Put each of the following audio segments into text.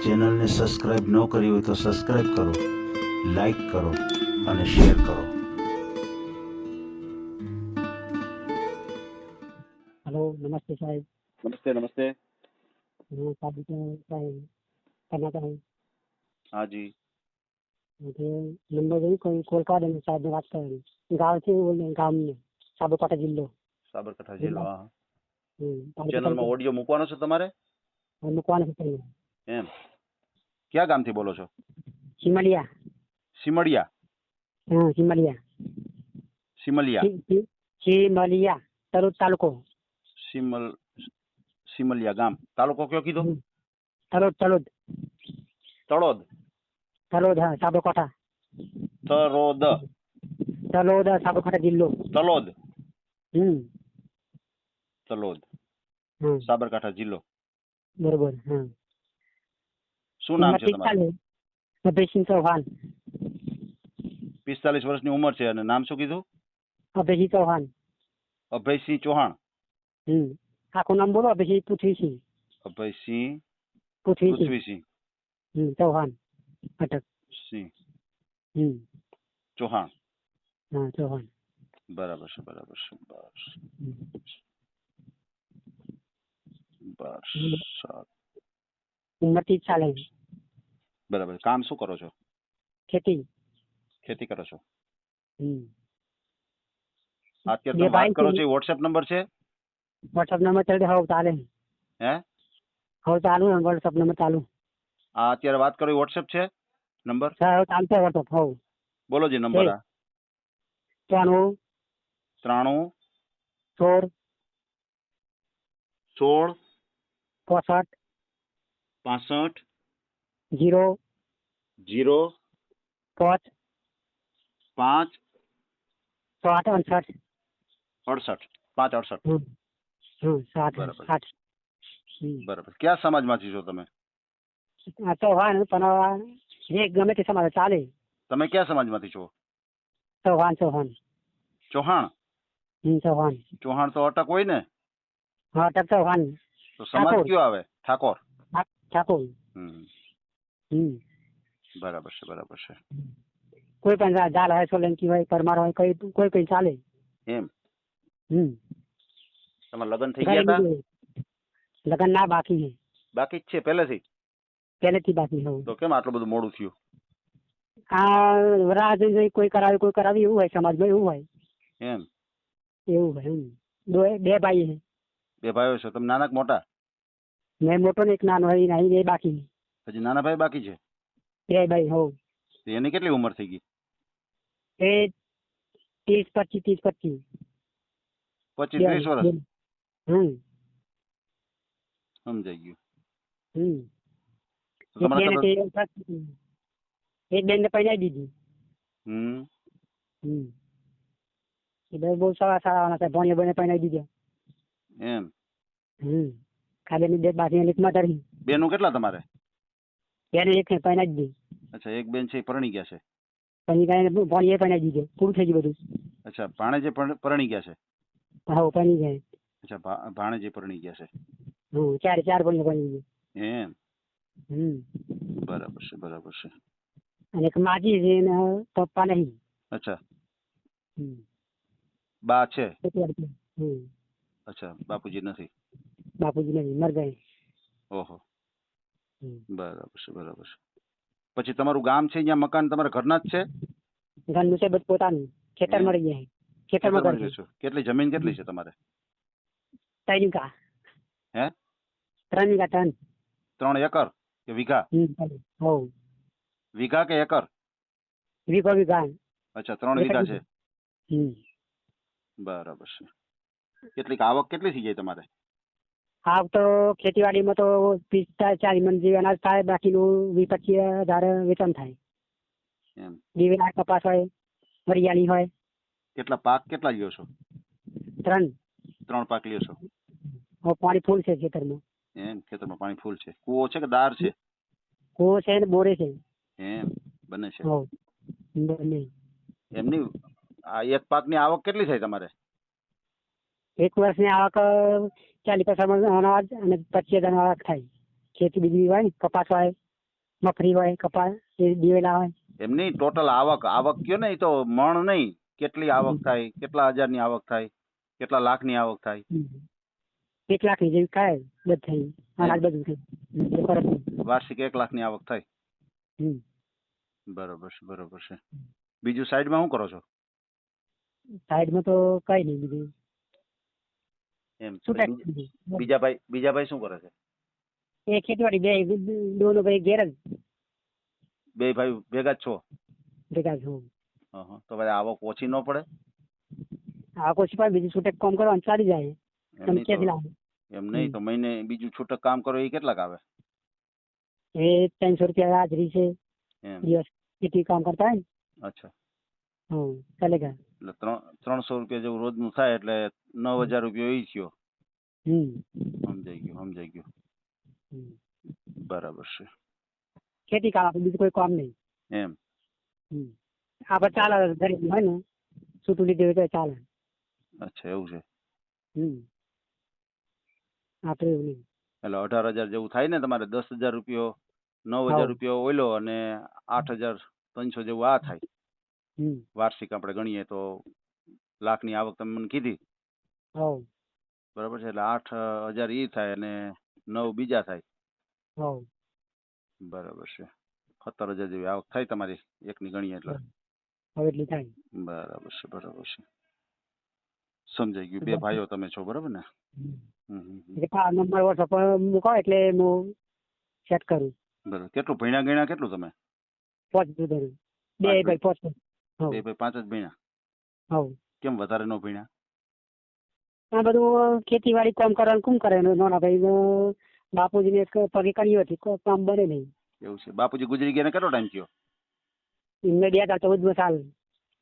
ચેનલને સબસ્ક્રાઇબ ન કરી હોય તો સબસ્ક્રાઇબ કરો, લાઈક કરો અને શેર કરો. हेलो नमस्ते साहब. नमस्ते नमस्ते. मैं साबित साहब करना चाहूँ. हाँ जी. मुझे नंबर नहीं कोई कॉल कर देंगे साहब ने बात करेंगे. गाँव से बोल रहे हैं, गाँव में साबरकांठा जिल्लो. સાબરકાંઠા જિલ્લો. હા. तालुका ચેનલમાં ઓડિયો મૂકવાનો છે તમારે? मुकवाना से चाहिए. એમ ક્યાં ગામથી બોલો છો? सिमलिया. સિમડિયા. हाँ सिमलिया. સિમલિયા. सिमलिया तरुद तालुको. સિમલિયા ગામ. તાલુકો કયો કીધો? तरुद तरुद તળોદ. तरुद हाँ साबरकांठा. તરોદ. तलोद साबरकांठा जिल्लो. તલોદ. તલોદ हाँ સાબરકાંઠા જિલ્લો. बरोबर. हाँ શું નામ છે તમારું? अभय सिंह चौहान. 45 વર્ષની ઉંમર છે અને નામ શું કીધું? अभय सिंह चौहान. અભયસિંહ ચૌહાણ. આખું નામ બોલો. અભય સિંહ પૃથ્વીસિંહ. અભયસિંહ પૃથ્વીસિંહ પૃથ્વીસિંહ चौहान अटक. સિંહ ચૌહાણ. हाँ चौहान. બરાબર છે બરાબર છે. બસ બસ સારું. उम्र 30 साल है. બરાબર. કામ શું કરો છો? खेती. ખેતી કરો છો? हम्म. અત્યારે તમે વાત કરો છો એ વોટ્સએપ નંબર છે? व्हाट्सएप नंबर चल रहा चाले. હે? हो चालू है व्हाट्सएप नंबर चालू. આ અત્યારે વાત કરો એ વોટ્સએપ છે નંબર? सर चालते है व्हाट्सएप. हो બોલો જે નંબર. આ 93 93 16 16 65 65 0 0 5 5 7 68. 68 5 68. 7 બરાબર. 8. બરાબર. કયા સમાજમાંથી છો તમે? चौहान पण જે ગમે તે સમાજ ચાલે. તમે કયા સમાજમાંથી છો? चौहान चौहान. ચૌહાણ. चौहान. ચૌહાણ તો અટક હોય ને? हाँ अटक चौहान. તો સમાજ ઠાકોર. કયો આવે? ઠાકોર. ઠાકોર. બરાબર છે બરાબર છે. કોઈ પણ જાલ હોય, સોલંકી હોય, પરમાર હોય, કોઈ પણ ચાલે. એમ. તમારા લગ્ન થઈ ઘરે ગયા હતા? બીજું લગન ના બાકી છે. બાકી જ છે પહેલેથી? પહેલેથી બાકી હોવું. તો કેમ આટલું બધું મોડું થયું? આ રાહ જોઈ કોઈ કરાવી એવું હોય સમાજમાં. એવું હોય. એમ. એવું હોય. બે ભાઈ છે. બે ભાઈઓ છો તમે? નાના કે મોટા? મેં મોટો ને એક નાનો હોય. નહીં બે બાકી. હજી નાના ભાઈ બાકી છે? બે ભાઈ હોવ. તો એની કેટલી ઉંમર થઈ ગઈ? એ 30 25. 25 30 વર્ષ. સમજાઈ ગયું. તો તમારા કરતા- એક બેન ને પહેરાવી દીધી. એ બે બહુ સારા છે. ભણીએ બને પહેરાવી દીધા. એમ. ખાલી બે બાકી એક માં ધરી. બેનું કેટલા તમારે? બેને એક ને પહેરાવી દીધી. અચ્છા. એક બેન છે એ પરણી ગયા છે? ભણીએ પહેરાવી દીધું. પૂરું થઈ ગયું બધું. અચ્છા. ભાણે જે પરણી ગયા છે? હા પહેરી જાય. અચ્છા. ભાણે જે પરણી ગયા છે. ચાર ભણીએ પહેરી દીધું. એમ. બરાબર છે બરાબર છે. અને એક માજી છે ને પપ્પા નહીં. અચ્છા. બા છે? અચ્છા. બાપુજી નથી? બાપુજી નહીં, મર ગયે. ઓહો. બરાબર છે બરાબર છે. પછી તમારું ગામ છે અહીંયા મકાન તમારા ઘરના જ છે? ઘરનું છે બધું પોતાનું. ખેતર મળી ગયા. ખેતરમાં ખેતરમાં ઘર રહ્યો છો? કેટલી જમીન કેટલી છે તમારે? 3 વીઘા. હે? 3 વીઘા 3. 3 એકર કે વીઘા? હો. વીઘા કે એકર? વીઘા. અચ્છા. 3 વીઘા છે. બરાબર છે. કેટલીક આવક કેટલી થઈ જાય તમારે? આવ તો ખેતીવાડીમાં તો 40 મણ જેવી અનાજ થાય. બાકીનું 20-25 હજાર વેતન થાય. એમ. દિવેલા કપાસ હોય, વરિયાળી હોય. કેટલા પાક કેટલા લ્યો છો? 3. 3 પાક લ્યો છો? પાણી ફૂલ છે ખેતરમાં. એમ. ખેતરમાં પાણી ફૂલ છે. કૂવો છે કે દાર છે? કૂવો છે ને બોરે છે. એમ. બને છે. એમની આ એક પાકની આવક કેટલી થાય તમારે? એક વર્ષની આવક 40-50 મણ અનાજ અને 25,000 આવક થાય. ખેતી બીજી હોય ને કપાસ હોય, મગફળી હોય કપાસ એ દિવેલા હોય. એમ નહીં, ટોટલ આવક કયો ને, એ તો મણ નહીં, કેટલી આવક થાય, કેટલા હજારની આવક થાય, કેટલા લાખની આવક થાય? 1 લાખની જેવી થાય બધું અનાજ બધું થાય. વાર્ષિક 1 લાખની આવક થાય. હમ. બરોબર છે, બરોબર છે. બીજું સાઈડમાં શું કરો છો? સાઈડમાં તો કઈ નહીં બીજું. એમ શું બીજા ભાઈ શું કરે છે? એ ખેતીવાડી બે દોનો ભાઈ ઘેર જ બે ભાઈ ભેગા જ છો? ભેગા છું. તો ભાઈ આવક ઓછી ન પડે? આ કોઈ પણ બીજું છૂટક કામ કરવાનું ચાલી જાય. એમ નહીં તો મહિને બીજું છૂટક કામ કરો એ કેટલાક આવે? એ 300 રૂપિયા હાજરી છે એમ. દિવસ ખેતી કામ કરતા હોય ને. અચ્છા, ચાલેગા. એટલે 300 રૂપિયા જેવું રોજનું થાય એટલે 9000 રૂપિયા એ થયો. સમજાઈ ગયું. બરાબર છે. ખેતી કામ આપણે બીજું કોઈ કામ નહીં એમ. આપણે ચાલે ગરીબ હોય ને છૂટું લીધું હોય તો ચાલે. અચ્છા, એવું છે. આપણે એવું નહીં. એટલે 18000 જેવું થાય ને તમારે? 10000 રૂપિયો, 9000 રૂપિયો ઓઈલો અને 8300 જેવું આ થાય વાર્ષિક. આપણે ગણીએ તો લાખની આવક તમે મને કીધી, બરાબર છે? એટલે 8000 ઈ થાય અને 9 બીજા થાય. બરાબર છે. 17000 જેવી આવક થાય તમારી એકની ગણીએ એટલે. એટલી થાય. બરાબર છે, બરાબર છે. સમજાઈ ગયું. બે ભાઈઓ તમે છો, બરાબર ને? નંબર વોટ્સઅપ પર મૂકો એટલે હું સેટ કરું. બરાબર. કેટલું ભણ્યા ગણ્યા કેટલું તમે? 5 ધોરણ. 2 ભાઈ 5. 2 ભાઈ 5 જ ભણ્યા? કેમ વધારે ન ભણ્યા? આ બધું ખેતીવાડી કામ કરવાનું કોણ કરે? નાના ભાઈ બાપુજીને પગે કરી હતી, કામ બને નહીં. એવું છે. બાપુજી ગુજરી ગયા ને કેટલો ટાઈમ થયો? એમને 2014 સાલ.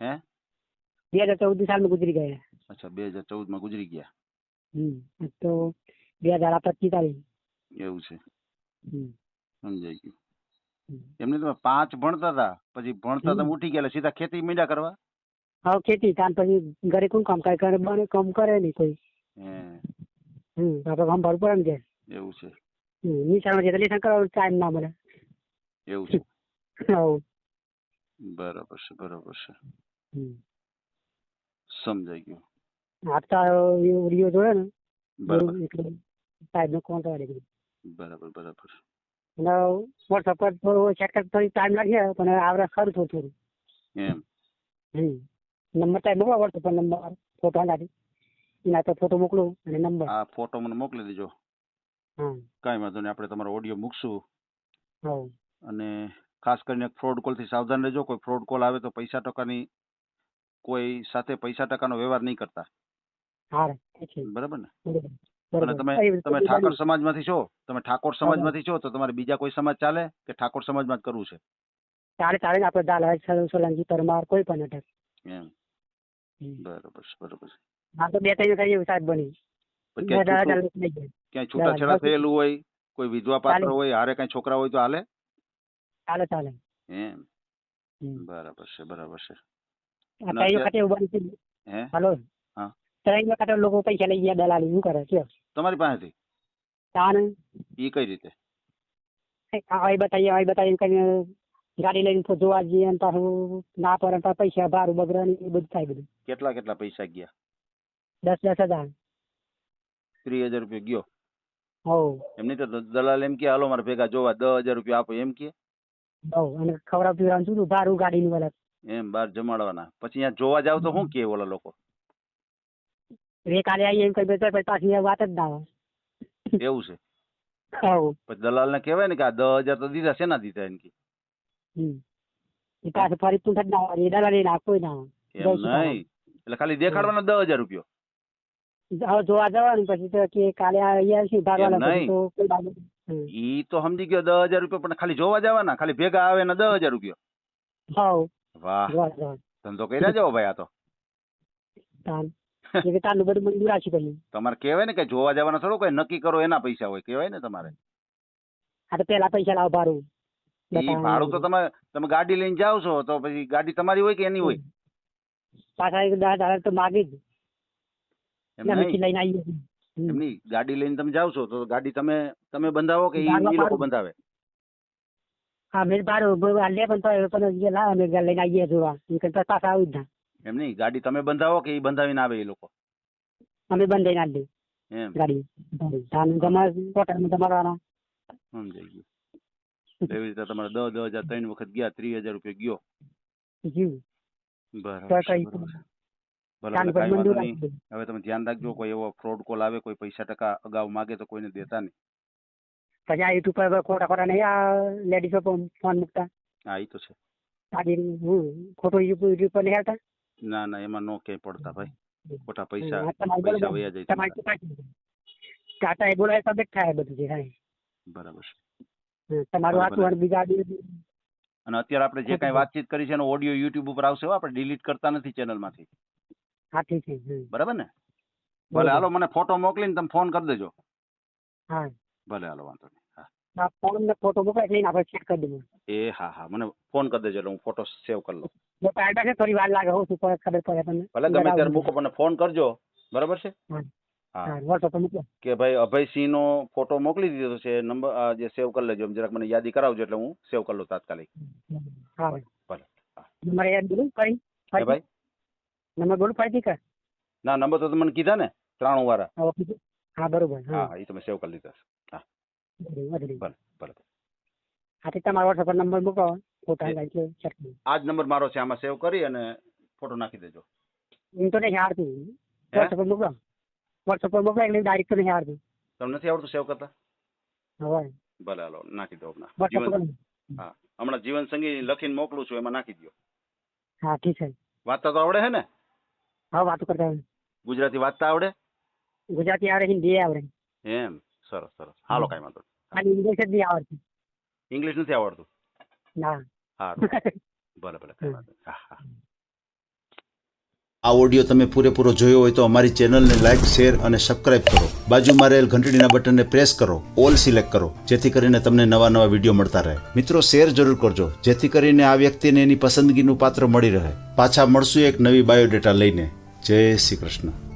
હે? 2014 સાલમાં ગુજરી ગયા. અચ્છા, 2014 માં ગુજરી ગયા. તો 2025 તારીખ. એવું છે. સમજાઈ ગયું. એમને તમે 5 ભણતા હતા, પછી ભણતા તમે ઉઠી ગયા સીધા ખેતી મીંડા કરવા? હા, ખેતી તાન પછી ઘરે કોણ કામ કરે? બને કામ કરે નહીં કોઈ. આપણે કામ ભરવું પડે ને કે. એવું છે. નિશાળમાં છે લેસન કરવાનું ટાઈમ ના મળે. એવું છે. બરાબર છે, બરાબર છે. સમજાઈ ગયું. આપતા વિડીયો જોડે ને બરાબર. એટલે સાહેબ નો કોણ કરે. બરાબર, બરાબર. અને વોટ્સઅપ પર થોડું સેટ થોડી ટાઈમ લાગે પણ આવડે ખરું થોડું. એમ. નંબર ટાઈમ મોકલો વોટ્સઅપ પર, નંબર ફોટો નાખી એના તો ફોટો મોકલું અને નંબર. આ ફોટો મને મોકલી દેજો. કાંઈ વાંધો નહીં, આપણે તમારો ઓડિયો મૂકશું. અને ખાસ કરીને ફ્રોડ કોલ થી સાવધાન રહેજો. કોઈ ફ્રોડ કોલ આવે તો પૈસા ટકાની કોઈ સાથે પૈસા ટકાનો વ્યવહાર નહીં કરતા. બરાબર ને? અને તમે ઠાકોર સમાજમાંથી છો? તમે ઠાકોર સમાજમાંથી છો તો તમારે બીજા કોઈ સમાજ ચાલે કે ઠાકોર સમાજમાં જ કરવું છે? ચાલે ચાલે. આપણે દાલ સોલંકી પરમાર કોઈ પણ અટક. એમ. બરાબર છે, બરાબર છે. હા, તો 2-3 કરી સાહેબ બની. ક્યાંય છૂટાછેડા થયેલું હોય, કોઈ વિધવા પાત્ર હોય, હારે કઈ છોકરા હોય તો હાલે? ચાલે ચાલે. એમ. બરાબર છે, બરાબર છે. હેલો. હા. 3 વખત લોકો પૈસા લઈ ગયા દલાલી. શું કરે કયો? તમારી પાસેથી? તાને ઈ કઈ રીતે? બતાવીએ કરીને ગાડી લઈને જોવા જઈએ અને પાછું ના પડે પૈસા ભાડું બગડે એ બધું થાય. બધું કેટલા પૈસા ગયા? 10,000. 30,000 રૂપિયા ગયો? હવ. એમની તો દલાલ એમ કે હાલો મારે ભેગા જોવા 10,000 રૂપિયા આપો એમ કે? અને ખવડાવ પીવડાવવાનું શું ભાડું ગાડીનું વલક. એમ બહાર જમાડવાના. પછી અહીંયા જોવા જાવ તો શું કે ઓલા લોકો? કાલે આવીએ એમ કઈ પાછી વાત જ ના આવે. એવું છે? પછી દલાલ ને કહેવાય ને કે આ 10,000 તો દીધા, શેના દીધા એમ કે? પાછું ફરી પૂછ જ ના આવે. દલાલી નાખો ના એમ નહીં, એટલે ખાલી દેખાડવાનો 10,000 રૂપિયો. હવે જોવા જવાનું પછી તો કે કાલે અહીંયા ઈ તો સમજી ગયો 10,000 રૂપિયા, પણ ખાલી જોવા જવાના, ખાલી ભેગા આવે ને 10,000 રૂપિયો. વાહ, ધંધો કર્યા જાવ ભાઈ. આ તો તમારે કહેવાય ને કે જોવા જવાના થોડું કઈ નક્કી કરો એના પૈસા હોય, કહેવાય ને તમારે. આ તો પેલા પૈસા લાવો ભાડું. ઈ ભાડું તો તમે ગાડી લઈને જાવ છો તો પછી ગાડી તમારી હોય કે એની હોય? પાછા 10,000 તો માગી જ. એમની ગાડી લઈને તમે જાવ છો તો ગાડી તમે બંધાવો કે ઈ લોકો બંધાવે? હા મેં બાર લે પણ જે લાવે અમે લઈને આવીએ જોવા એ કરતા પાછા આવું જ ના એમ નહીં, ગાડી તમે બંધાવો કે એ બંધાવીને આવે એ લોકો? અમે બંધ લઈને આવી એમ ગાડી તમારે હોટલમાં તમારા સમજાઈ ગયું. એવી રીતે તમારે 10,000 3 વખત ગયા, 30,000 રૂપિયા ગયો. જીવ બરાબર તો કઈ બરાબર. ભલે કાન ભલે, પર કાંઈ મંજૂર વાંધો નહીં. રાખી હવે તમે ધ્યાન રાખજો, કોઈ એવો ફ્રોડ કોલ આવે, કોઈ પૈસા ટકા અગાઉ માગે તો કોઈને દેતા નહીં. પછી આ યુટ્યુબ પર ખોટા નહીં આ લેડીઝો ફોન મૂકતા હા, એ તો છે. ખોટું યુટ્યુબ પર નહીં આવતા. ના ના, એમાં નો ક્યાંય પડતા ભાઈ, ખોટા પૈસા તમારે પૈસા બરોબર. વયા જાય તમારે તમારા. શું થાય? ટાટા એ બોલાય તબિયત થાય બધું જે થાય. બરાબર છે. તમારું બરાબર. હાથું અને બીજા અને અત્યારે આપણે જે કાંઈ વાતચીત કરી છે એનો ઓડિયો યુટ્યુબ ઉપર આવશે હો, આપણે ડિલીટ કરતા નથી ચેનલમાંથી. હા ઠીક છે. બરાબર ને? ભલે હાલો, મને ફોટો મોકલીને તમે ફોન કરી દેજો. હા ભલે હાલો, વાંધો નહીં. હા આ ફોન ને ફોટો મોકલાય લઈને આપણે ચેક કરી દઈએ. એ હા હા, મને ફોન કરી દેજો એટલે હું ફોટો સેવ કરી લઉં. જો ટાટા છે થોડી વાર લાગે શું ખબર પડે તમને. ભલે ગમે ત્યારે મૂકો, મને ફોન કરજો. બરાબર છે? હા હા, વોટ્સઅપ પર મૂકો. કે ભાઈ અભયસિંહ નો ફોટો મોકલી દીધો છે, નંબર જે સેવ કરી લેજો, જરાક મને યાદી કરાવજો એટલે હું સેવ કરી લઉં તાત્કાલિક. હા ભલે. નંબર યાદ બોલું ફરી હે ભાઈ? નંબર બોલું ફરીથી કર. ના, નંબર તો તમે કીધા ને 93 વાળા. હા બરોબર. હા હા, એ તમે સેવ કરી લીધા. હા ભલે ભલે. હાથી તમારા વોટ્સઅપ પર નંબર મૂકો ફોટા એટલે ચેક કરી. આ જ નંબર મારો છે, આમાં સેવ કરી અને ફોટો નાખી દેજો. હું તો નહીં હારતું. વોટ્સઅપ પર મૂકો. વોટ્સઅપ પર મોકલાય એટલે ડાયરેક્ટ તો નહીં હારતું. તમને નથી આવડતું સેવ કરતા? હવે ભલે હાલો, નાખી દો હમણાં. વોટ્સઅપ પર. જીવન, હા, હમણાં જીવન સંગી લખીને મોકલું છું, એમાં નાખી દો. હા ઠીક છે. વાંચતા તો આવડે છે ને? હા વાતો કરતા આવડે. ગુજરાતી વાંચતા આવડે? ગુજરાતી આવડે, હિન્દી આવડે. એમ? સરસ સરસ. હાલો, કાંઈ વાંધો નહીં. ખાલી ઇંગ્લિશ જ નહીં આવડતું. ઇંગ્લિશ નથી આવડતું? ના. હા ભલે ભલે, કાંઈ વાંધો નહીં. હા હા. આ ઓડિયો તમે પૂરેપૂરો જોયો હોય તો અમારી ચેનલને લાઇક, શેર અને સબસ્ક્રાઇબ કરો. બાજુમાં રહેલ ઘંટડીના બટનને પ્રેસ કરો, ઓલ સિલેક્ટ કરો, જેથી કરીને તમને નવા નવા વિડીયો મળતા રહે. મિત્રો, શેર જરૂર કરજો, જેથી કરીને આ વ્યક્તિને એની પસંદગીનું પાત્ર મળી રહે. પાછા મળશું એક નવી બાયોડેટા લઈને. જય શ્રી કૃષ્ણ.